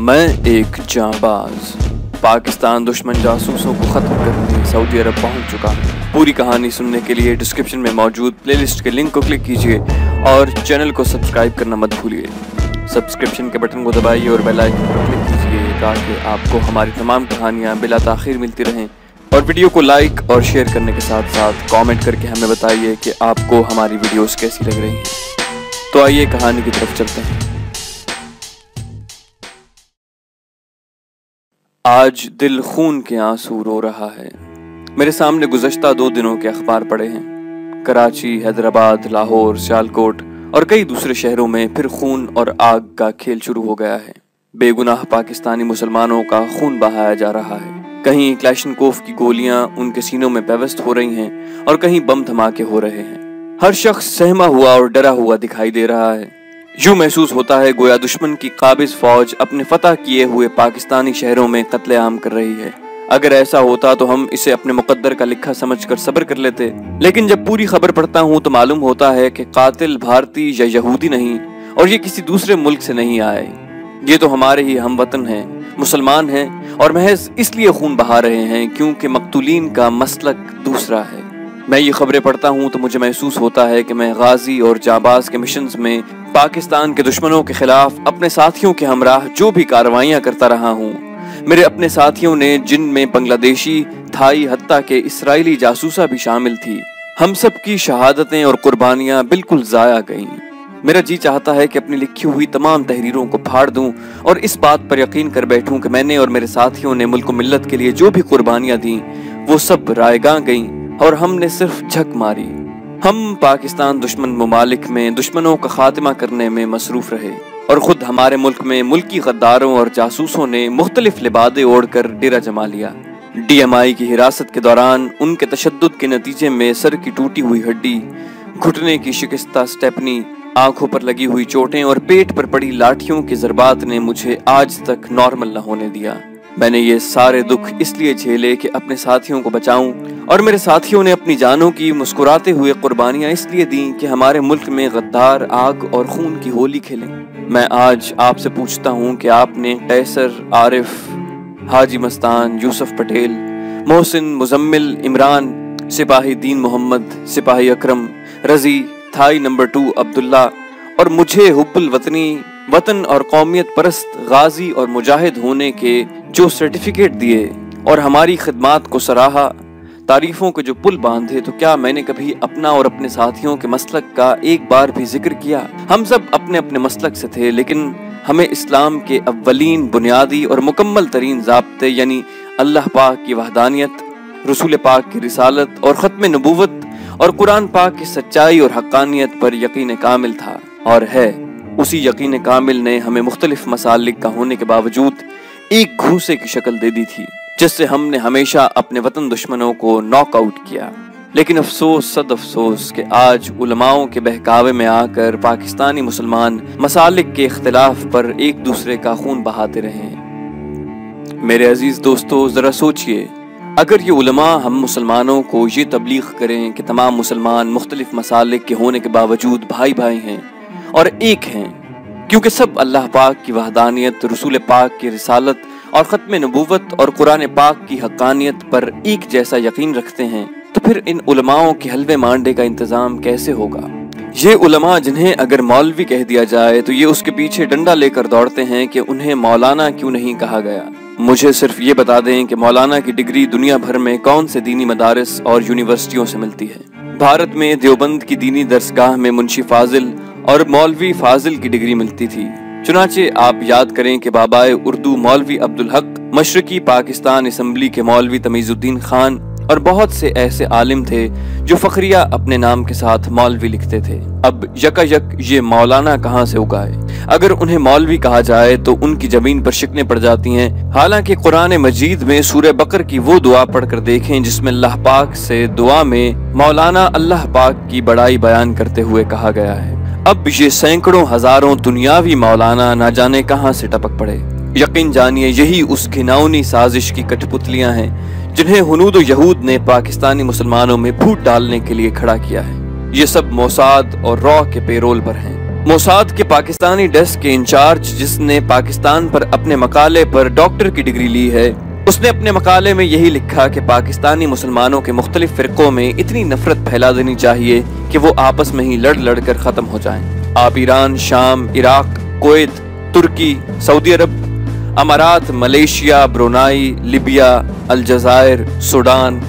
मैं एक जांबाज पाकिस्तान दुश्मन जासूसों को ख़त्म करने सऊदी अरब पहुंच चुका हूं। पूरी कहानी सुनने के लिए डिस्क्रिप्शन में मौजूद प्लेलिस्ट के लिंक को क्लिक कीजिए और चैनल को सब्सक्राइब करना मत भूलिए। सब्सक्रिप्शन के बटन को दबाइए और बेल आइकन पर क्लिक कीजिए ताकि आपको हमारी तमाम कहानियाँ बिला ताख़ीर मिलती रहें। और वीडियो को लाइक और शेयर करने के साथ साथ कमेंट करके हमें बताइए कि आपको हमारी वीडियोस कैसी लग रही हैं। तो आइए कहानी की तरफ चलते हैं। आज दिल खून के आंसू रो रहा है। मेरे सामने गुज़श्ता 2 दिनों के अखबार पड़े हैं। कराची, हैदराबाद, लाहौर, सियालकोट और कई दूसरे शहरों में फिर खून और आग का खेल शुरू हो गया है। बेगुनाह पाकिस्तानी मुसलमानों का खून बहाया जा रहा है। कहीं क्लैशनकोफ की गोलियां उनके सीनों में पेवस्त हो रही हैं और कहीं बम धमाके हो रहे हैं। हर शख्स सहमा हुआ और डरा हुआ दिखाई दे रहा है। यूं महसूस होता है गोया दुश्मन की काबिज फौज अपने फतह किए हुए पाकिस्तानी शहरों में कत्लेआम कर रही है। अगर ऐसा होता तो हम इसे अपने मुकद्दर का लिखा समझकर सब्र कर लेते, लेकिन जब पूरी खबर पढ़ता हूं तो मालूम होता है कि कातिल भारतीय या यहूदी नहीं और ये किसी दूसरे मुल्क से नहीं आए। ये तो हमारे ही हमवतन हैं, मुसलमान हैं और महज इसलिए खून बहा रहे हैं क्योंकि मकतूलीन का मसलक दूसरा है। मैं ये खबरें पढ़ता हूँ तो मुझे महसूस होता है कि मैं गाजी और जाबाज के मिशंस में पाकिस्तान के दुश्मनों के खिलाफ अपने साथियों के हमराह जो भी कार्रवाइयाँ करता रहा हूँ। मेरे अपने साथियों ने, जिनमें बांग्लादेशी, थाई, हत्ता के इस्राएली जासूसा भी शामिल थी, हम सब की शहादतें और कुर्बानियाँ बिल्कुल ज़ाया गईं। मेरा जी चाहता है कि अपनी लिखी हुई तमाम तहरीरों को फाड़ दूं और इस बात पर यकीन कर बैठूं कि मैंने और मेरे साथियों ने मुल्क मिल्लत के लिए जो भी कुर्बानियां दी वो सब रायगां गईं और हमने सिर्फ झक मारी। हम पाकिस्तान दुश्मन ममालिक में दुश्मनों का खात्मा करने में मसरूफ रहे और खुद हमारे मुल्क में मुल्की गद्दारों और जासूसों ने मुख्तलिफ लिबादे ओढ़कर डेरा जमा लिया। DMI की हिरासत के दौरान उनके तशद्दुद के नतीजे में सर की टूटी हुई हड्डी, घुटने की शिकस्ता स्टेपनी, आंखों पर लगी हुई चोटें और पेट पर पड़ी लाठियों की ज़रबात ने मुझे आज तक नॉर्मल न होने दिया। मैंने ये सारे दुख इसलिए झेले कि अपने साथियों को बचाऊं और मेरे साथियों ने अपनी जानों की मुस्कुराते हुए कुर्बानियां इसलिए दी कि हमारे मुल्क में गद्दार आग और खून की होली खेलें। मैं आज आपसे पूछता हूं कि आपने कैसर, आरिफ, हाजी मस्तान, यूसुफ पटेल, मोहसिन, मुजम्मिल, इमरान, सिपाही दीन मोहम्मद, सिपाही अकरम, रजी, थाई नंबर 2 अब्दुल्ला और मुझे हुब्बुल वतनी, वतन और कौमियत परस्त गाजी और मुजाहिद होने के जो सर्टिफिकेट दिए और हमारी खिदमात को सराहा, तारीफों के जो पुल बांधे, तो क्या मैंने कभी अपना और अपने साथियों के मसलक का एक बार भी जिक्र किया? हम सब अपने अपने मसलक से थे, लेकिन हमें इस्लाम के अव्वलीन, बुनियादी और मुकम्मल तरीन ज़ाब्ते यानी अल्लाह पाक की वहदानियत, रसूल पाक की रिसालत और ख़त्म नबूवत और कुरान पाक की सच्चाई और हक्कानियत पर यकीन कामिल था और है। उसी यकीन कामिल ने हमें मुख्तलिफ मसालिक का होने के बावजूद एक घूसे की शक्ल दे दी थी, जिससे हमने हमेशा अपने वतन दुश्मनों को नॉकआउट किया। लेकिन अफसोस सद अफसोस कि आज उलमाओं के बहकावे में आकर पाकिस्तानी मुसलमान मसालिक के इख्तिलाफ पर एक दूसरे का खून बहाते रहे। मेरे अजीज दोस्तों, जरा सोचिए, अगर ये उलमा हम मुसलमानों को ये तबलीग करें कि तमाम मुसलमान मुख्तलिफ मसालिक के होने के बावजूद भाई भाई हैं और एक हैं, क्योंकि सब अल्लाह पाक की वहदानियत, रसूल पाक की रिसालत और ख़त्म नबूवत और कुरान पाक की हक्कानियत पर एक जैसा यकीन रखते हैं, तो फिर इन उलमाओं के हलवे मांडे का इंतज़ाम कैसे होगा? ये उलमा जिन्हें अगर मौलवी कह दिया जाए तो ये उसके पीछे डंडा लेकर दौड़ते हैं कि उन्हें मौलाना क्यों नहीं कहा गया। मुझे सिर्फ ये बता दें कि मौलाना की डिग्री दुनिया भर में कौन से दीनी मदारिस और यूनिवर्सिटियों से मिलती है। भारत में देवबंद की दीनी दरसगाह में मुंशी फाजिल और मौलवी फाजिल की डिग्री मिलती थी। चुनाचे आप याद करें कि बाबाए उर्दू मौलवी अब्दुल हक, मशरकी पाकिस्तान असम्बली के मौलवी तमीजुद्दीन खान और बहुत से ऐसे आलिम थे जो फखरिया अपने नाम के साथ मौलवी लिखते थे। अब यकायक ये मौलाना कहाँ से उगाए? अगर उन्हें मौलवी कहा जाए तो उनकी जमीन पर शिकने पड़ जाती हैं। हालांकि कुरान मजीद में सूरह बकर की वो दुआ पढ़कर देखें जिसमें अल्लाह पाक से दुआ में मौलाना अल्लाह पाक की बड़ाई बयान करते हुए कहा गया है। अब ये सैकड़ों हजारों दुनियावी मौलाना ना जाने कहाँ से टपक पड़े। यकीन जानिए यही उस घिनौनी साजिश की कठपुतलियां हैं जिन्हें हुनूद यहूद ने पाकिस्तानी मुसलमानों में फूट डालने के लिए खड़ा किया है। ये सब मोसाद और रॉ के पेरोल पर हैं। मोसाद के पाकिस्तानी डेस्क के इंचार्ज, जिसने पाकिस्तान पर अपने मकाले पर डॉक्टर की डिग्री ली है, उसने अपने मकाले में यही लिखा कि पाकिस्तानी मुसलमानों के मुख्तलिफ फ़िरक़ों में इतनी नफरत फैला देनी चाहिए कि वो आपस में ही लड़ लड़ कर ख़त्म हो जाएं। आप ईरान, शाम, इराक, कुवैत, तुर्की, सऊदी अरब, अमारात, मलेशिया, ब्रुनाई, लिबिया, अलजायर, सूडान,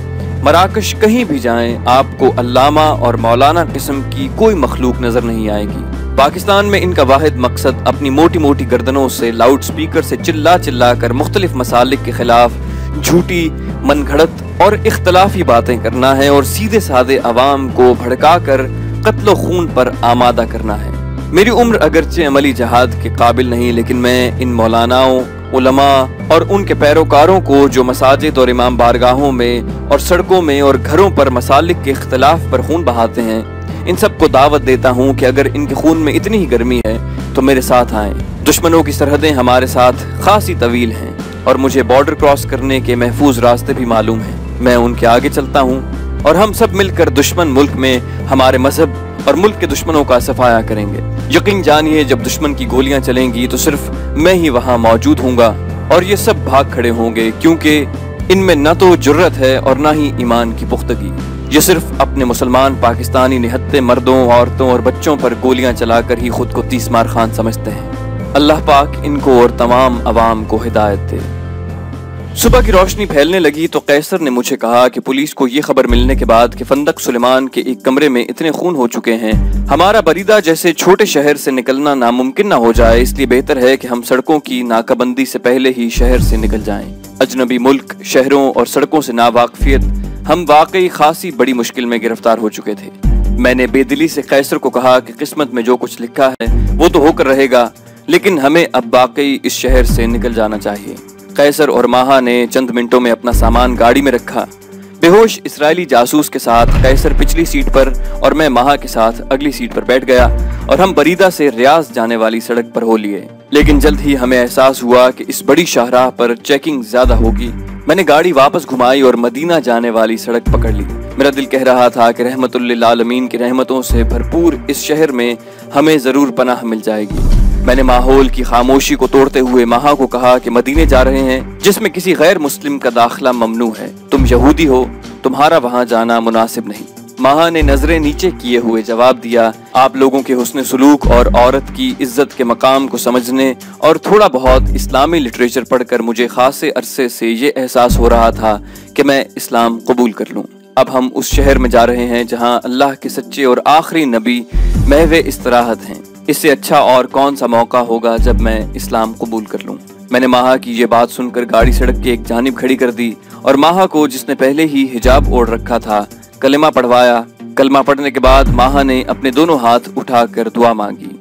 मराकश, कहीं भी जाएं, आपको अल्लामा और मौलाना किस्म की कोई मखलूक नजर नहीं आएगी। पाकिस्तान में इनका वाहिद मकसद अपनी मोटी मोटी गर्दनों से लाउड स्पीकर से चिल्ला चिल्ला कर मुख्तलिफ मसालिक के खिलाफ झूठी, मनगढ़ंत और इख्तलाफी बातें करना है और सीधे साधे अवाम को भड़का कर कत्ल खून पर आमादा करना है। मेरी उम्र अगरचे अमली जहाद के काबिल नहीं, लेकिन मैं इन मौलानाओं, उलमा और उनके पैरोकारों को जो मसाजिद और इमाम बारगाहों में और सड़कों में और घरों पर मसालिक के इख्तलाफ पर खून बहाते हैं, इन सब को दावत देता हूँ कि अगर इनके खून में इतनी ही गर्मी है तो मेरे साथ आएं। दुश्मनों की सरहदें हमारे साथ खासी तवील हैं और मुझे बॉर्डर क्रॉस करने के महफूज रास्ते भी मालूम हैं। मैं उनके आगे चलता हूँ और हम सब मिलकर दुश्मन मुल्क में हमारे मजहब और मुल्क के दुश्मनों का सफाया करेंगे। यकीन जानिए, जब दुश्मन की गोलियां चलेंगी तो सिर्फ मैं ही वहां मौजूद हूँगा और ये सब भाग खड़े होंगे, क्योंकि इनमें न तो जुर्रत है और न ही ईमान की पुख्तगी। ये सिर्फ अपने मुसलमान पाकिस्तानी निहत्ते मर्दों, औरतों और बच्चों पर गोलियां चलाकर ही खुद को तीसमार खान समझते हैं। अल्लाह पाक इनको और तमाम अवाम को हिदायत दे। सुबह की रोशनी फैलने लगी तो कैसर ने मुझे कहा कि पुलिस को ये खबर मिलने के बाद कि फंदक सुलेमान के एक कमरे में इतने खून हो चुके हैं, हमारा बरीदा जैसे छोटे शहर से निकलना नामुमकिन ना हो जाए, इसलिए बेहतर है कि हम सड़कों की नाकाबंदी से पहले ही शहर से निकल जाएं। अजनबी मुल्क, शहरों और सड़कों से नावाकफियत, हम वाकई खासी बड़ी मुश्किल में गिरफ्तार हो चुके थे। मैंने बेदिली से कैसर को कहा कि किस्मत में जो कुछ लिखा है वो तो होकर रहेगा, लेकिन हमें अब वाकई इस शहर से निकल जाना चाहिए। कैसर और माहा ने चंद मिनटों में अपना सामान गाड़ी में रखा। बेहोश इस्राएली जासूस के साथ कैसर पिछली सीट पर और मैं माहा के साथ अगली सीट पर बैठ गया और हम बरीदा से रियाज जाने वाली सड़क पर हो लिए। लेकिन जल्द ही हमें एहसास हुआ कि इस बड़ी शाहराह पर चेकिंग ज्यादा होगी। मैंने गाड़ी वापस घुमाई और मदीना जाने वाली सड़क पकड़ ली। मेरा दिल कह रहा था कि रहमतुल्लिल आलमीन की रहमतों से भरपूर इस शहर में हमें जरूर पनाह मिल जाएगी। मैंने माहौल की खामोशी को तोड़ते हुए माहा को कहा कि मदीने जा रहे हैं, जिसमें किसी गैर मुस्लिम का दाखिला ममनू है। तुम यहूदी हो, तुम्हारा वहां जाना मुनासिब नहीं। माहा ने नजरें नीचे किए हुए जवाब दिया, आप लोगों के हुस्न सुलूक और औरत की इज्जत के मकाम को समझने और थोड़ा बहुत इस्लामी लिटरेचर पढ़कर मुझे खासे अरसे से ये एहसास हो रहा था कि मैं इस्लाम कबूल कर लूं। अब हम उस शहर में जा रहे हैं जहां अल्लाह के सच्चे और आखिरी नबी महवे इस्तराहत हैं। इससे अच्छा और कौन सा मौका होगा जब मैं इस्लाम कबूल कर लूं। मैंने माहा की ये बात सुनकर गाड़ी सड़क के एक जानिब खड़ी कर दी और माहा को, जिसने पहले ही हिजाब ओढ़ रखा था, कलिमा पढ़वाया। कलमा पढ़ने के बाद माहा ने अपने दोनों हाथ उठाकर दुआ मांगी।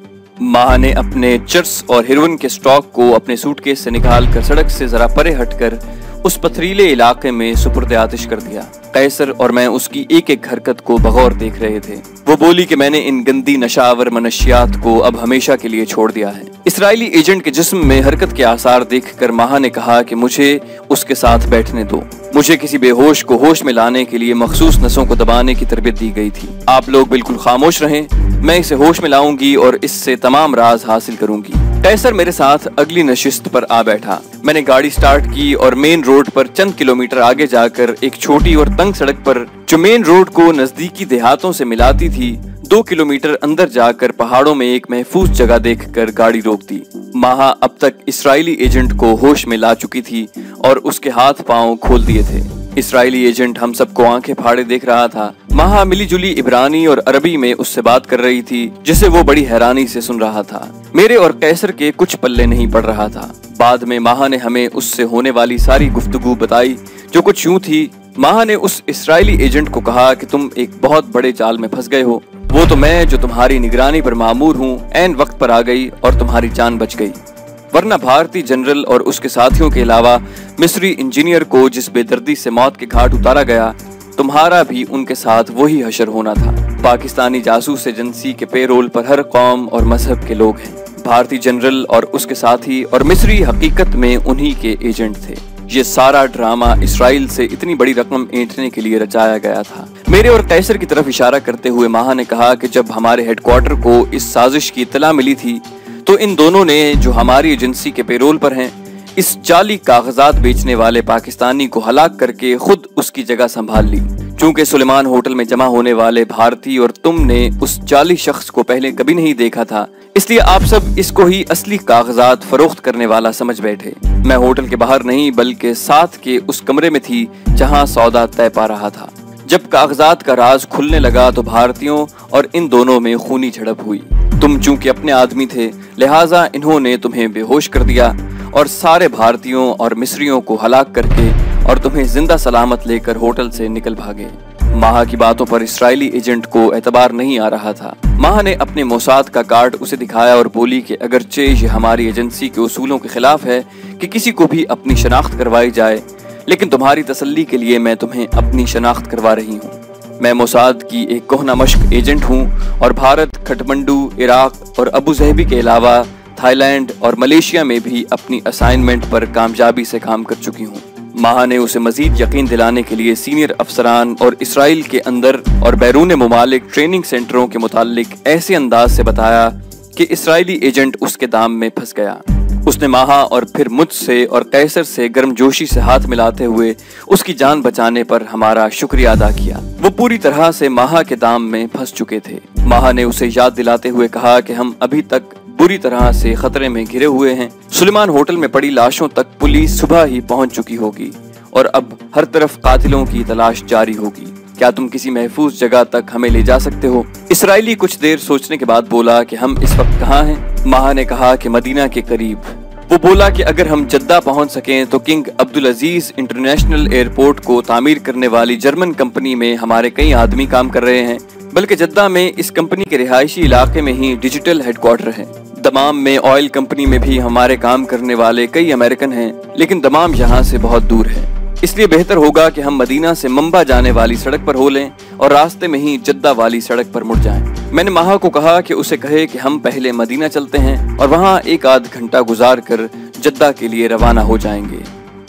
माहा ने अपने चर्स और हेरोइन के स्टॉक को अपने सूटकेस से निकालकर सड़क से जरा परे हटकर उस पथरीले इलाके में सुपुर्द आतिश कर दिया। कैसर और मैं उसकी एक एक हरकत को बगौर देख रहे थे। वो बोली कि मैंने इन गंदी नशावर मनशियात को अब हमेशा के लिए छोड़ दिया है। इसराइली एजेंट के जिस्म में हरकत के आसार देखकर माहा ने कहा कि मुझे उसके साथ बैठने दो। मुझे किसी बेहोश को होश में लाने के लिए मखसूस नसों को दबाने की तरबियत दी गई थी। आप लोग बिल्कुल खामोश रहें, मैं इसे होश में लाऊंगी और इससे तमाम राज हासिल करूंगी। कैसर मेरे साथ अगली नशिस्त पर आ बैठा। मैंने गाड़ी स्टार्ट की और मेन रोड पर चंद किलोमीटर आगे जाकर एक छोटी और तंग सड़क पर, जो मेन रोड को नजदीकी देहातों से मिलाती थी, 2 किलोमीटर अंदर जाकर पहाड़ों में एक महफूज जगह देखकर गाड़ी रोक दी। माहा अब तक इसराइली एजेंट को होश में ला चुकी थी और उसके हाथ पांव खोल दिए थे। इसराइली एजेंट हम सबको आंखें फाड़े देख रहा था। माहा मिली जुली इब्रानी और अरबी में उससे बात कर रही थी, जिसे वो बड़ी हैरानी से सुन रहा था। मेरे और कैसर के कुछ पल्ले नहीं पड़ रहा था। बाद में माहा ने हमें उससे होने वाली सारी गुफ्तगू बताई, जो कुछ यूं थी। माहा ने उस इसराइली एजेंट को कहा कि तुम एक बहुत बड़े जाल में फंस गए हो। वो तो मैं, जो तुम्हारी निगरानी पर मामूर हूँ, ऐन वक्त पर आ गई और तुम्हारी जान बच गई, वरना भारतीय जनरल और उसके साथियों के अलावा मिस्री इंजीनियर को जिस बेदर्दी से मौत के घाट उतारा गया, तुम्हारा भी उनके साथ वही हशर होना था। पाकिस्तानी जासूस एजेंसी के पेरोल पर हर कौम और मजहब के लोग हैं। भारतीय जनरल और उसके साथी और मिस्री हकीकत में उन्हीं के एजेंट थे। ये सारा ड्रामा इसराइल से इतनी बड़ी रकम ऐंठने के लिए रचाया गया था। मेरे और कैसर की तरफ इशारा करते हुए माहा ने कहा कि जब हमारे हेडक्वार्टर को इस साजिश की इत्तला मिली थी तो इन दोनों ने, जो हमारी एजेंसी के पेरोल पर हैं, इस जाली कागजात बेचने वाले पाकिस्तानी को हलाक करके खुद उसकी जगह संभाल ली। चूंकि सुलेमान होटल में जमा होने वाले भारतीय और तुमने उस जाली शख्स को पहले कभी नहीं देखा था, इसलिए आप सब इसको ही असली कागजात फरोख्त करने वाला समझ बैठे। मैं होटल के बाहर नहीं बल्कि साथ के उस कमरे में थी जहां सौदा तय पा रहा था। जब कागजात का राज खुलने लगा तो भारतीयों और इन दोनों में खूनी झड़प हुई। तुम चूंकि अपने आदमी थे, लिहाजा इन्होंने तुम्हें बेहोश कर दिया और सारे भारतीयों और मिस्रियों को हलाक करके और तुम्हें जिंदा सलामत लेकर होटल से निकल भागे। माहा की बातों पर इस्राएली एजेंट को एतबार नहीं आ रहा था। माहा ने अपने मोसाद का कार्ड उसे दिखाया और बोली कि अगरचे ये हमारी एजेंसी के उसूलों के खिलाफ है कि किसी को भी अपनी शनाख्त करवाई जाए, लेकिन तुम्हारी तसल्ली के लिए मैं तुम्हें अपनी शनाख्त करवा रही हूँ। मैं मोसाद की एक कोहना मश्क एजेंट हूँ और भारत, खटमंडू, इराक और अबू ज़हबी के अलावा थाईलैंड और मलेशिया में भी अपनी असाइनमेंट पर कामयाबी से काम कर चुकी हूँ। माहा ने उसे मजीद यकीन दिलाने के लिए सीनियर अफसरान और इसराइल के अंदर और बैरून मुमालिक ट्रेनिंग सेंटरों के मुतालिक ऐसे अंदाज से बताया कि इसराइली एजेंट उसके दाम में फंस गया। उसने माहा और फिर मुझसे और कैसर से गर्मजोशी से हाथ मिलाते हुए उसकी जान बचाने पर हमारा शुक्रिया अदा किया। वो पूरी तरह से माहा के दाम में फंस चुके थे। माहा ने उसे याद दिलाते हुए कहा कि हम अभी तक बुरी तरह से खतरे में घिरे हुए हैं। सुलेमान होटल में पड़ी लाशों तक पुलिस सुबह ही पहुंच चुकी होगी और अब हर तरफ कातिलों की तलाश जारी होगी। क्या तुम किसी महफूज जगह तक हमें ले जा सकते हो? इसराइली कुछ देर सोचने के बाद बोला कि हम इस वक्त कहाँ हैं? माहा ने कहा कि मदीना के करीब। वो बोला कि अगर हम जद्दा पहुंच सकें तो किंग अब्दुल अजीज इंटरनेशनल एयरपोर्ट को तामीर करने वाली जर्मन कंपनी में हमारे कई आदमी काम कर रहे हैं, बल्कि जद्दा में इस कंपनी के रिहायशी इलाके में ही डिजिटल हेडक्वार्टर है। दमाम में ऑयल कंपनी में भी हमारे काम करने वाले कई अमेरिकन हैं, लेकिन दमाम यहाँ से बहुत दूर है। इसलिए बेहतर होगा कि हम मदीना से मंबा जाने वाली सड़क पर हो लें और रास्ते में ही जद्दा वाली सड़क पर मुड़ जाएं। मैंने माहा को कहा कि उसे कहे कि हम पहले मदीना चलते हैं और वहाँ एक आध घंटा गुजार कर जद्दा के लिए रवाना हो जाएंगे।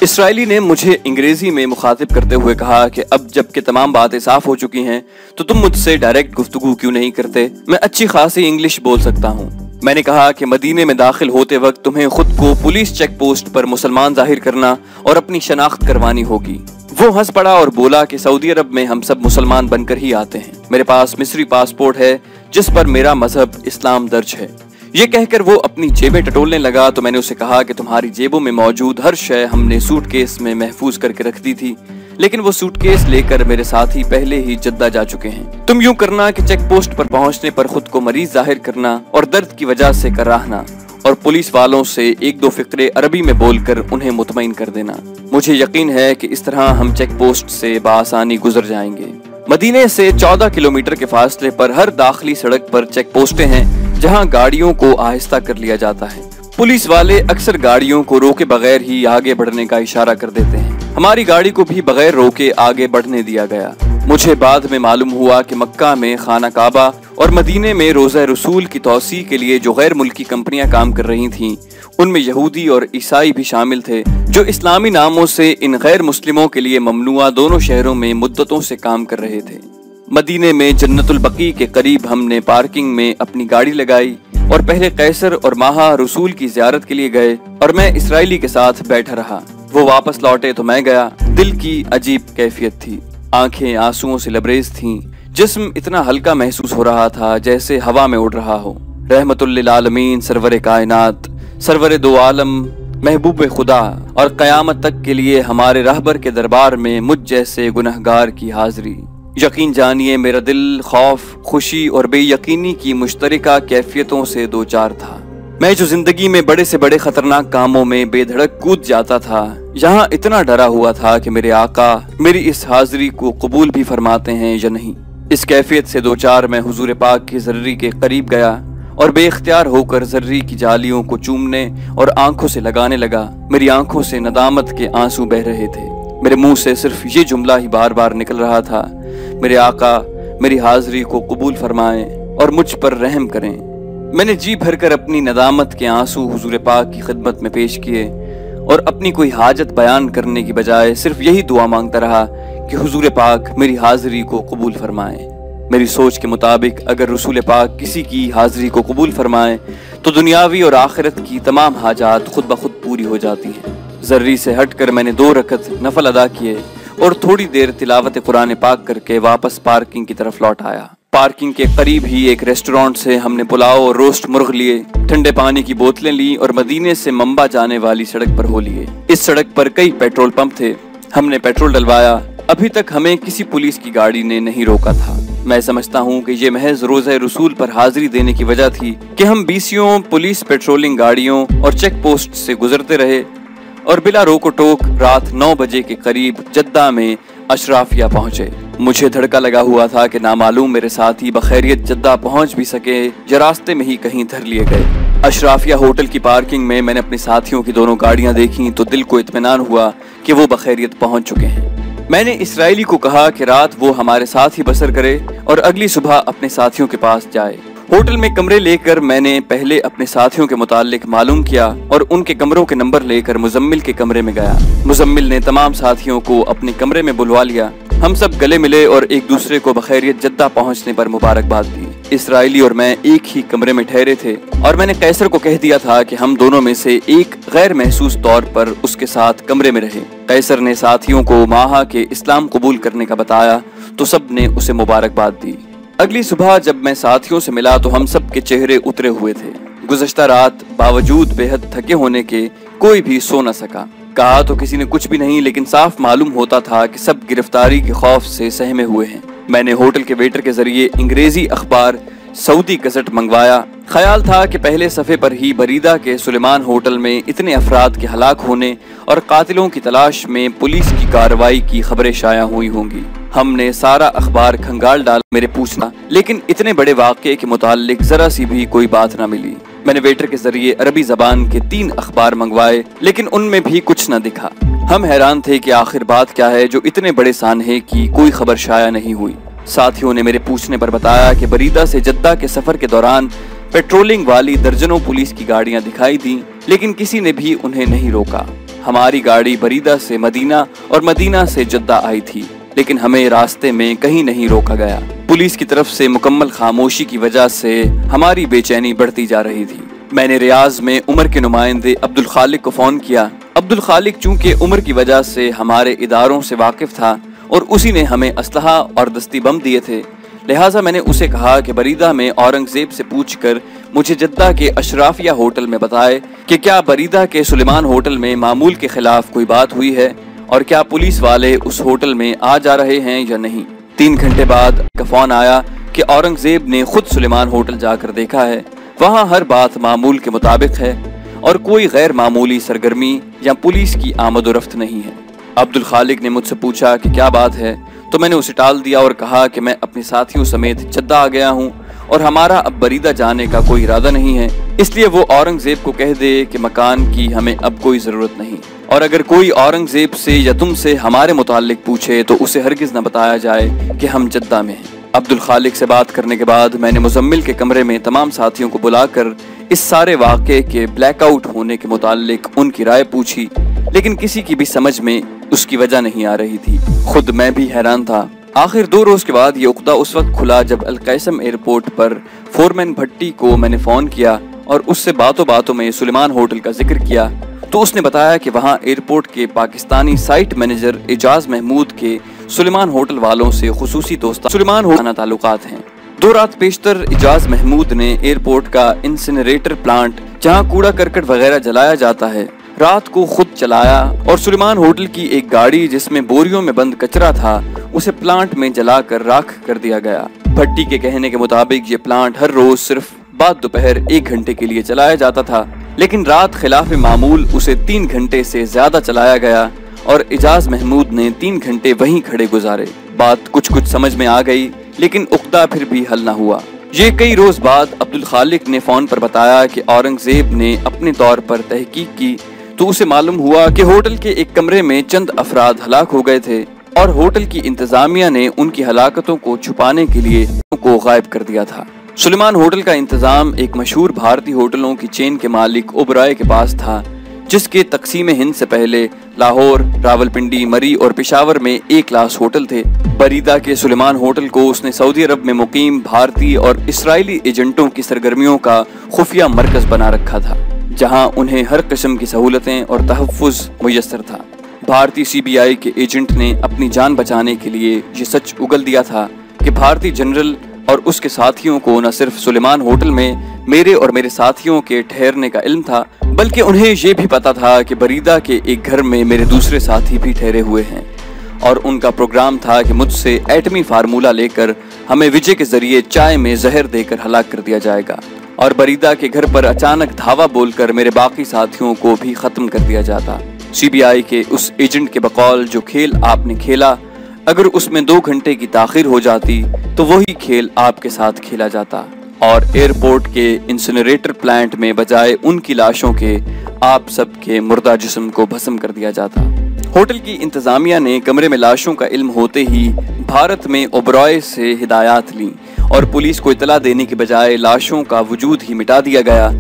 इसराइली ने मुझे अंग्रेजी में मुखातिब करते हुए कहा कि अब जबकि तमाम बातें साफ हो चुकी हैं तो तुम मुझसे डायरेक्ट गुफ्तगू क्यों नहीं करते? मैं अच्छी खासी इंग्लिश बोल सकता हूँ। मैंने कहा कि मदीने में दाखिल होते वक्त तुम्हें खुद को पुलिस चेक पोस्ट पर मुसलमान जाहिर करना और अपनी शनाख्त करवानी होगी। वो हंस पड़ा और बोला कि सऊदी अरब में हम सब मुसलमान बनकर ही आते हैं। मेरे पास मिस्री पासपोर्ट है जिस पर मेरा मजहब इस्लाम दर्ज है। ये कहकर वो अपनी जेबें टटोलने लगा तो मैंने उसे कहा कि तुम्हारी जेबों में मौजूद हर शय हमने सूटकेस में महफूज करके रख दी थी, लेकिन वो सूटकेस लेकर मेरे साथी पहले ही जद्दा जा चुके हैं। तुम यूं करना कि चेक पोस्ट पर पहुंचने पर खुद को मरीज जाहिर करना और दर्द की वजह से कराहना और पुलिस वालों से एक दो फिक्रे अरबी में बोलकर उन्हें मुतमईन कर देना। मुझे यकीन है कि इस तरह हम चेक पोस्ट से बासानी गुजर जाएंगे। मदीने से 14 किलोमीटर के फासले पर हर दाखिली सड़क पर चेक पोस्टें हैं जहां गाड़ियों को आहिस्ता कर लिया जाता है। पुलिस वाले अक्सर गाड़ियों को रोके बगैर ही आगे बढ़ने का इशारा कर देते हैं। हमारी गाड़ी को भी बगैर रोके आगे बढ़ने दिया गया। मुझे बाद में मालूम हुआ कि मक्का में खाना काबा और मदीने में रोज़ा रसूल की तौसी के लिए जो गैर मुल्की कंपनियां काम कर रही थीं, उनमें यहूदी और ईसाई भी शामिल थे, जो इस्लामी नामों से इन गैर मुस्लिमों के लिए ममनुआ दोनों शहरों में मुद्दतों से काम कर रहे थे। मदीने में जन्नतुल बकी के करीब हमने पार्किंग में अपनी गाड़ी लगाई और पहले कैसर और माहा रसूल की ज़ियारत के लिए गए और मैं इसराइली के साथ बैठा रहा। वो वापस लौटे तो मैं गया। दिल की अजीब कैफियत थी। आंखें आंसुओं से लबरेज थीं। जिस्म इतना हल्का महसूस हो रहा था जैसे हवा में उड़ रहा हो। रहमतुल लिल आलमीन, सरवर कायनात, सरवर दो आलम, महबूब खुदा और क़यामत तक के लिए हमारे रहबर के दरबार में मुझ जैसे गुनहगार की हाजिरी। यकीन जानिए मेरा दिल खौफ, खुशी और बेयकीनी की मुश्तरका कैफियतों से दो चार था। मैं जो जिंदगी में बड़े से बड़े खतरनाक कामों में बेधड़क कूद जाता था, यहाँ इतना डरा हुआ था कि मेरे आका मेरी इस हाजिरी को कबूल भी फरमाते हैं या नहीं। इस कैफियत से दो चार मैं हुजूर पाक की जर्री के करीब गया और बेख्तियार होकर जर्री की जालियों को चूमने और आंखों से लगाने लगा। मेरी आंखों से नदामत के आंसू बह रहे थे। मेरे मुंह से सिर्फ ये जुमला ही बार बार निकल रहा था, मेरे आका मेरी हाजिरी को कबूल फरमाएं और मुझ पर रहम करें। मैंने जी भरकर अपनी नदामत के आंसू हुजूर पाक की खिदमत में पेश किए और अपनी कोई हाजत बयान करने की बजाय सिर्फ यही दुआ मांगता रहा کہ हुजूर पाक मेरी हाजिरी को कबूल फरमाएं। मेरी सोच के मुताबिक अगर रसूल पाक किसी की हाजिरी को कबूल फरमाएं तो दुनियावी और आखिरत की तमाम हाजात खुद ब खुद पूरी हो जाती हैं। जर्री से हटकर मैंने 2 रकत नफल अदा किए और थोड़ी देर तिलावत कुरान पाक करके वापस पार्किंग की तरफ लौट आया। पार्किंग के करीब ही एक रेस्टोरेंट से हमने पुलाव और रोस्ट मुर्ग लिए, ठंडे पानी की बोतलें ली और मदीने से मंबा जाने वाली सड़क पर हो लिए। इस सड़क पर कई पेट्रोल पंप थे। हमने पेट्रोल डलवाया। अभी तक हमें किसी पुलिस की गाड़ी ने नहीं रोका था। मैं समझता हूँ कि ये महज रोज़े रसूल पर हाजिरी देने की वजह थी कि हम बीसियों पुलिस पेट्रोलिंग गाड़ियों और चेक पोस्ट से गुजरते रहे और बिला रोको टोक रात 9 बजे के करीब जद्दा में अशराफिया पहुंचे। मुझे धड़का लगा हुआ था कि नामालूम मेरे साथी बखैरियत जद्दा पहुंच भी सके या रास्ते में ही कहीं धर लिए गए। अशराफिया होटल की पार्किंग में मैंने अपने साथियों की दोनों गाड़ियां देखी तो दिल को इत्मीनान हुआ कि वो बखैरियत पहुंच चुके हैं। मैंने इसराइली को कहा कि रात वो हमारे साथ ही बसर करे और अगली सुबह अपने साथियों के पास जाए। होटल में कमरे लेकर मैंने पहले अपने साथियों के मुतालिक मालूम किया और उनके कमरों के नंबर लेकर मुजम्मिल के कमरे में गया। मुजम्मिल ने तमाम साथियों को अपने कमरे में बुलवा लिया। हम सब गले मिले और एक दूसरे को बखैरियत जद्दा पहुंचने पर मुबारकबाद दी। इसराइली और मैं एक ही कमरे में ठहरे थे और मैंने कैसर को कह दिया था कि हम दोनों में से एक गैर महसूस तौर पर उसके साथ कमरे में रहे। कैसर ने साथियों को माहा के इस्लाम कबूल करने का बताया तो सब ने उसे मुबारकबाद दी। अगली सुबह जब मैं साथियों से मिला तो हम सब के चेहरे उतरे हुए थे। गुज़श्ता रात बावजूद बेहद थके होने के कोई भी सो न सका। कहा तो किसी ने कुछ भी नहीं, लेकिन साफ मालूम होता था कि सब गिरफ्तारी के खौफ से सहमे हुए हैं। मैंने होटल के वेटर के जरिए अंग्रेजी अखबार सऊदी गज़ट मंगवाया। ख्याल था कि पहले सफ़े पर ही बरीदा के सुलेमान होटल में इतने अफराद के हलाक होने और कातिलों की तलाश में पुलिस की कार्रवाई की खबरें शाया हुई होंगी। हमने सारा अखबार खंगाल डाल मेरे पूछना, लेकिन इतने बड़े वाक़े के मुताल्लिक जरा सी भी कोई बात न मिली। मैंने वेटर के जरिए अरबी जबान के 3 अखबार मंगवाए, लेकिन उनमें भी कुछ न दिखा। हम हैरान थे कि आखिर बात क्या है जो इतने बड़े सानहे की कोई खबर शाया नहीं हुई। साथियों ने मेरे पूछने पर बताया कि बरीदा से जद्दा के सफर के दौरान पेट्रोलिंग वाली दर्जनों पुलिस की गाड़ियां दिखाई दी, लेकिन किसी ने भी उन्हें नहीं रोका। हमारी गाड़ी बरीदा से मदीना और मदीना से जद्दा आई थी, लेकिन हमें रास्ते में कहीं नहीं रोका गया। पुलिस की तरफ से मुकम्मल खामोशी की वजह से हमारी बेचैनी बढ़ती जा रही थी। मैंने रियाज में उमर के नुमाइंदे अब्दुल खालिक को फोन किया। अब्दुल खालिक चूंकि उमर की वजह से हमारे इदारों से वाकिफ था और उसी ने हमें असलहा और दस्ती बम दिए थे, लिहाजा मैंने उसे कहा कि बरीदा में औरंगजेब से पूछकर मुझे जद्दा के अशराफिया होटल में बताए कि क्या बरीदा के सुलेमान होटल में मामूल के खिलाफ कोई बात हुई है और क्या पुलिस वाले उस होटल में आ जा रहे हैं या नहीं। 3 घंटे बाद का फोन आया कि औरंगजेब ने खुद सुलेमान होटल जाकर देखा है। वहाँ हर बात मामूल के मुताबिक है और कोई गैर मामूली सरगर्मी या पुलिस की आमदोरफ्त नहीं है। अब्दुल खालिक ने मुझसे पूछा कि क्या बात है, तो मैंने उसे टाल दिया और कहा कि मैं अपने साथियों समेत जद्दा आ गया हूँ और हमारा अब बरीदा जाने का कोई इरादा नहीं है, इसलिए वो औरंगजेब को कह दे कि मकान की हमें अब कोई ज़रूरत नहीं, और अगर कोई औरंगजेब से या तुमसे हमारे मुताल्लिक पूछे तो उसे हरगिज़ न बताया जाए कि हम जद्दा में हैं। अब्दुल खालिक से बात करने के बाद मैंने मुजम्मिल के कमरे में तमाम साथियों को बुलाकर इस सारे वाक़े के ब्लैकआउट होने के मुताल्लिक उनकी राय पूछी, लेकिन किसी की भी समझ में उसकी वजह नहीं आ रही थी। खुद मैं भी हैरान था। आखिर 2 रोज के बाद ये उक़दा उस वक्त खुला जब अलकैसम एयरपोर्ट पर फोरमैन भट्टी को मैंने फ़ोन किया और उससे बातों बातों में सुलेमान होटल का जिक्र किया, तो उसने बताया कि वहाँ एयरपोर्ट के पाकिस्तानी साइट मैनेजर एजाज महमूद के सुलेमान होटल वालों से खुसूसी दोस्ताना सुलेमान होटल ताल्लुकात हैं। 2 रात पेशतर एजाज महमूद ने एयरपोर्ट का इंसिनरेटर प्लांट, जहाँ कूड़ा करकट वगैरह जलाया जाता है, रात को खुद चलाया और सुलेमान होटल की एक गाड़ी जिसमें बोरियों में बंद कचरा था उसे प्लांट में जलाकर राख कर दिया गया। भट्टी के कहने के मुताबिक ये प्लांट हर रोज सिर्फ बाद दोपहर 1 घंटे के लिए चलाया जाता था, लेकिन रात खिलाफ मामूल उसे 3 घंटे से ज्यादा चलाया गया और एजाज महमूद ने 3 घंटे वहीं खड़े गुजारे। बात कुछ समझ में आ गई, लेकिन उक्दा फिर भी हल न हुआ। ये कई रोज बाद अब्दुल खालिक ने फोन पर बताया कि औरंगजेब ने अपने तौर पर तहकीक की तो उसे मालूम हुआ कि होटल के एक कमरे में चंद अफराद हलाक हो गए थे और होटल की इंतजामिया ने उनकी हलाकतों को छुपाने के लिए को गायब कर दिया था। सुलेमान होटल का इंतजाम एक मशहूर भारतीय होटलों की चेन के मालिक ओबराय के पास था, जिसके तकसीम हिंद से पहले लाहौर, रावलपिंडी, मरी और पेशावर में A क्लास होटल थे। बरीदा के सुलेमान होटल को उसने सऊदी अरब में मुकीम भारतीय और इसराइली एजेंटों की सरगर्मियों का खुफिया मरकज बना रखा था, जहां उन्हें हर किस्म की सहूलतें और तहफ़्फ़ुज़ मुयस्सर था। भारतीय CBI के एजेंट ने अपनी जान बचाने के लिए ये सच उगल दिया था कि भारतीय जनरल और उसके साथियों को न सिर्फ सुलेमान होटल में मेरे और मेरे साथियों के ठहरने का इल्म था, बल्कि उन्हें ये भी पता था कि बरीदा के एक घर में मेरे दूसरे साथी भी ठहरे हुए हैं और उनका प्रोग्राम था कि मुझसे एटमी फार्मूला लेकर हमें विजय के जरिए चाय में जहर देकर हलाक कर दिया जाएगा और बरीदा के घर पर अचानक धावा बोलकर मेरे बाकी साथियों को भी खत्म कर दिया जाता। CBI के उस एजेंट के बकौल जो खेल आपने खेला, अगर उसमें 2 घंटे की ताखीर हो जाती तो वही खेल आपके साथ खेला जाता और एयरपोर्ट के इंसिनरेटर प्लांट में बजाय उनकी लाशों के आप सबके मुर्दा जिस्म को भस्म कर दिया जाता। होटल की इंतजामिया ने कमरे में लाशों का इल्म होते ही भारत में ओबरॉय से हिदायत ली और पुलिस को इतला देने के बजाय लाशों का वजूद ही मिटा दिया गया,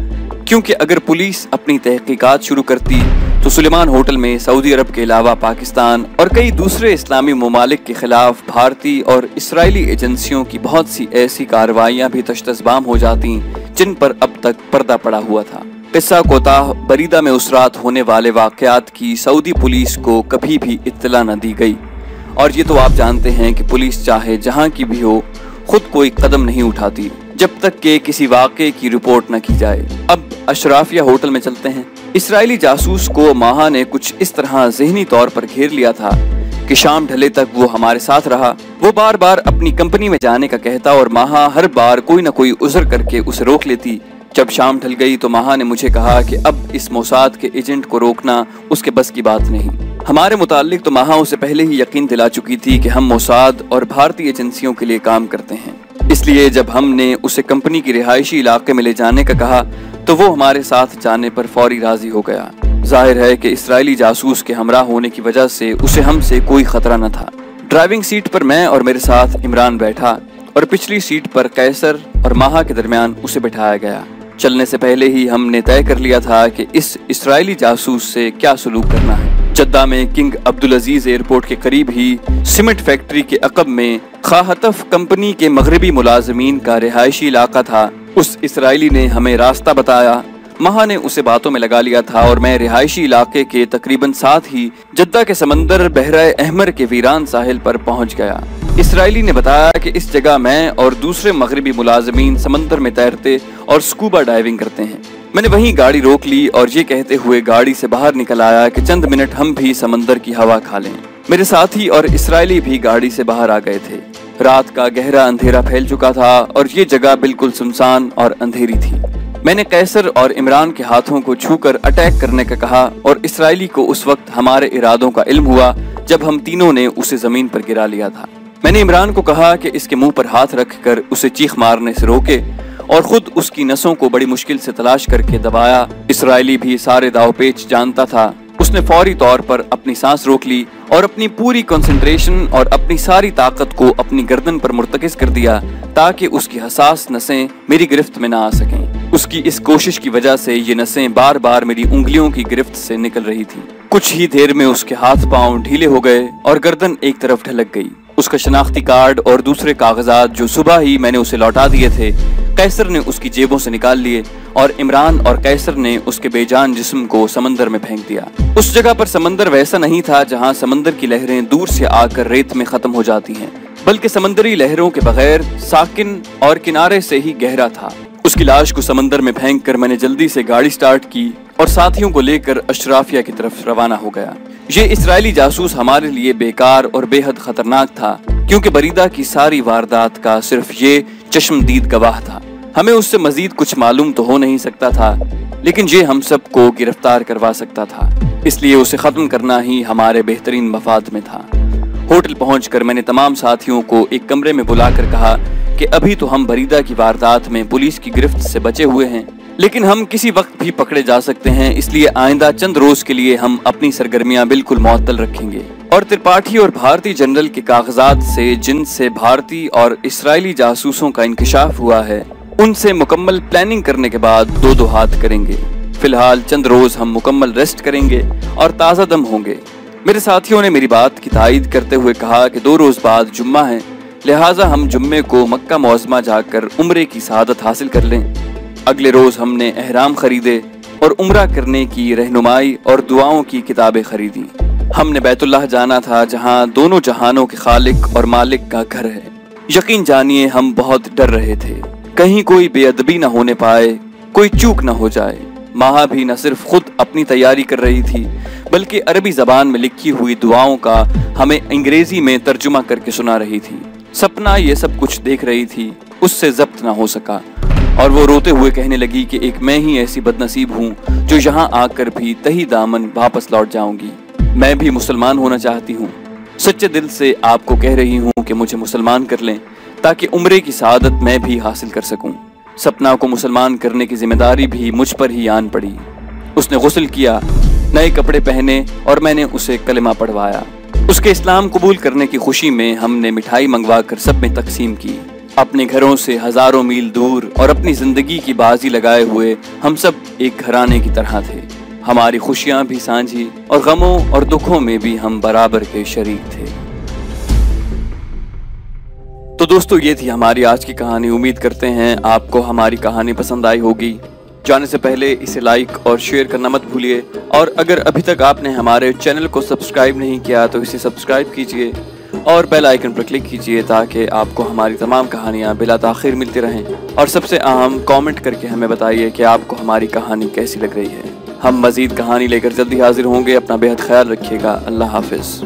क्योंकि अगर पुलिस अपनी तहकीकात शुरू करती तो सुलेमान होटल में सऊदी अरब के अलावा पाकिस्तान और कई दूसरे इस्लामी ममालिक के खिलाफ भारतीय और इसराइली एजेंसियों की बहुत सी ऐसी कार्रवाइयां भी तश्तज़बाम हो जाती जिन पर अब तक पर्दा पड़ा हुआ था। किस्सा कोताह बरीदा में उस रात होने वाले वाक़यात की सऊदी पुलिस को कभी भी इत्तला न दी गई और ये तो आप जानते हैं कि पुलिस चाहे जहाँ की भी हो खुद कोई कदम नहीं उठाती जब तक कि किसी वाक़े की रिपोर्ट न की जाए। अब अशराफिया होटल में चलते हैं। इसराइली जासूस को माहा ने कुछ इस तरह ज़हनी तौर पर घेर लिया था कि शाम ढले तक वो हमारे साथ रहा। वो बार बार अपनी कंपनी में जाने का कहता और माहा हर बार कोई न कोई उज़र करके उसे रोक लेती। जब शाम ढल गई तो माहा ने मुझे कहा कि अब इस मोसाद के एजेंट को रोकना उसके बस की बात नहीं। हमारे मुताल्लिक तो माहा उसे पहले ही यकीन दिला चुकी थी कि हम मोसाद और भारतीय एजेंसियों के लिए काम करते हैं, इसलिए जब हमने उसे कंपनी की रिहायशी इलाके में ले जाने का कहा तो वो हमारे साथ जाने पर फौरी राजी हो गया। जाहिर है कि इसराइली जासूस के हमरा होने की वजह से उसे हमसे कोई खतरा न था। ड्राइविंग सीट पर मैं और मेरे साथ इमरान बैठा और पिछली सीट पर कैसर और माहा के दरमियान उसे बिठाया गया। चलने से पहले ही हमने तय कर लिया था कि इस इसराइली जासूस से क्या सलूक करना है। जद्दा में किंग अब्दुल अजीज एयरपोर्ट के करीब ही सीमेंट फैक्ट्री के अकब में खाहतफ कंपनी के मगरबी मुलाजमीन का रिहायशी इलाका था। उस इसराइली ने हमें रास्ता बताया। माहा ने उसे बातों में लगा लिया था और मैं रिहायशी इलाके के तकरीबन साथ ही जद्दा के समंदर बहरा अहमर के वीरान साहिल पर पहुंच गया। इसराइली ने बताया कि इस जगह मैं और दूसरे मगरबी मुलाजमीन समंदर में तैरते और स्कूबा डाइविंग करते हैं। मैंने वहीं गाड़ी रोक ली और ये कहते हुए गाड़ी से बाहर निकल आया कि चंद मिनट हम भी समंदर की हवा खा लें। मेरे साथी और इसराइली भी गाड़ी से बाहर आ गए थे। रात का गहरा अंधेरा फैल चुका था और ये जगह बिल्कुल सुनसान और अंधेरी थी। मैंने कैसर और इमरान के हाथों को छूकर अटैक करने का कहा और इसराइली को उस वक्त हमारे इरादों का इल्म हुआ जब हम तीनों ने उसे जमीन पर गिरा लिया था। मैंने इमरान को कहा कि इसके मुंह पर हाथ रखकर उसे चीख मारने से रोके और खुद उसकी नसों को बड़ी मुश्किल से तलाश करके दबाया। इसराइली भी सारे दाव पेच जानता था। उसने फौरी तौर पर अपनी सांस रोक ली और अपनी पूरी कंसंट्रेशन और अपनी सारी ताकत को अपनी गर्दन पर मुर्तकिज कर दिया ताकि उसकी हसास नसें मेरी गिरफ्त में ना आ सकें। उसकी इस कोशिश की वजह से ये नसें बार बार मेरी उंगलियों की गिरफ्त से निकल रही थी। कुछ ही देर में उसके हाथ पांव ढीले हो गए और गर्दन एक तरफ ढलक गई। उसका शनाख्ती कार्ड और दूसरे कागजात जो सुबह ही मैंने उसे लौटा दिए थे, कैसर ने उसकी जेबों से निकाल लिए और इमरान और कैसर ने उसके बेजान जिस्म को समंदर में फेंक दिया। उस जगह पर समंदर वैसा नहीं था जहां समंदर की लहरें दूर से आकर रेत में खत्म हो जाती हैं, बल्कि समंदरी लहरों के बगैर साकिन और किनारे से ही गहरा था। उसकी लाश को समंदर में फेंक कर मैंने जल्दी से गाड़ी स्टार्ट की और साथियों को लेकर अशराफिया की तरफ रवाना हो गया। ये इसराइली जासूस हमारे लिए बेकार और बेहद खतरनाक था, क्योंकि बरीदा की सारी वारदात का सिर्फ ये चश्मदीद गवाह था। हमें उससे मजीद कुछ मालूम तो हो नहीं सकता था, लेकिन ये हम सबको गिरफ्तार करवा सकता था, इसलिए उसे खत्म करना ही हमारे बेहतरीन मफाद में था। होटल पहुंचकर मैंने तमाम साथियों को एक कमरे में बुलाकर कहा कि अभी तो हम बरीदा की वारदात में पुलिस की गिरफ्त से बचे हुए हैं, लेकिन हम किसी वक्त भी पकड़े जा सकते हैं, इसलिए आइंदा चंद रोज के लिए हम अपनी सरगर्मियां बिल्कुल मुअत्तल रखेंगे। और त्रिपाठी और भारतीय जनरल के कागजात से जिनसे भारतीय और इसराइली जासूसों का इंकशाफ हुआ है, उनसे मुकम्मल प्लानिंग करने के बाद दो हाथ करेंगे। فی الحال چند روز ہم مکمل ریسٹ کریں گے اور تازہ دم ہوں گے۔ میرے ساتھیوں نے میری بات کی تائید کرتے ہوئے کہا کہ 2 روز بعد جمعہ ہے، لہٰذا ہم جمعے کو مکہ معظمہ جا کر عمرے کی سعادت حاصل کر لیں۔ اگلے روز ہم نے احرام خریدے اور عمرہ کرنے کی رہنمائی اور دعاؤں کی کتابیں خریدی۔ ہم نے بیت اللہ جانا تھا جہاں دونوں جہانوں کے خالق اور مالک کا گھر ہے۔ یقین جانیے ہم بہت ڈر رہے تھے، کہیں کوئی بے ادبی نہ ہونے پائے، کوئی چوک نہ ہو جائے۔ ماہا بھی نہ صرف خود اپنی تیاری کر رہی تھی بلکہ عربی زبان میں لکھی ہوئی دعاؤں کا ہمیں انگریزی میں ترجمہ کر کے سنا رہی تھی۔ سپنا یہ سب کچھ دیکھ رہی تھی، اس سے ضبط نہ ہو سکا اور وہ روتے ہوئے کہنے لگی کہ ایک میں ہی ایسی بد نصیب ہوں جو یہاں آ کر بھی تہی دامن واپس لوٹ جاؤں گی۔ میں بھی مسلمان ہونا چاہتی ہوں، سچے دل سے آپ کو کہہ رہی ہوں کہ مجھے مسلمان کر لیں تاکہ عمرے کی سعادت میں بھی حاصل کر سکوں۔ سپنا کو مسلمان کرنے کی ذمہ داری بھی مجھ پر ہی آن پڑی۔ اس نے غسل کیا، نئے کپڑے پہنے اور میں نے اسے کلمہ پڑھوایا۔ اس کے اسلام قبول کرنے کی خوشی میں ہم نے مٹھائی منگوا کر سب میں تقسیم کی۔ اپنے گھروں سے ہزاروں میل دور اور اپنی زندگی کی بازی لگائے ہوئے ہم سب ایک گھرانے کی طرح تھے۔ ہماری خوشیاں بھی سانجھی اور غموں اور دکھوں میں بھی ہم برابر کے شریک تھے۔ تو دوستو، یہ تھی ہماری آج کی کہانی۔ امید کرتے ہیں آپ کو ہماری کہانی پسند آئی ہوگی۔ جانے سے پہلے اسے لائک اور شیئر کرنا مت بھولیے، اور اگر ابھی تک آپ نے ہمارے چینل کو سبسکرائب نہیں کیا تو اسے سبسکرائب کیجئے اور بیل آئیکن پر کلک کیجئے تاکہ آپ کو ہماری تمام کہانیاں بلا تاخیر ملتی رہیں۔ اور سب سے اہم، کامنٹ کر کے ہمیں بتائیے کہ آپ کو ہماری کہانی کیسی لگ رہی ہے۔ ہم مزید کہانی لے کر جلدی حاضر ہوں گے۔ اپنا بے حد خیال رکھیے گا۔ اللہ حافظ۔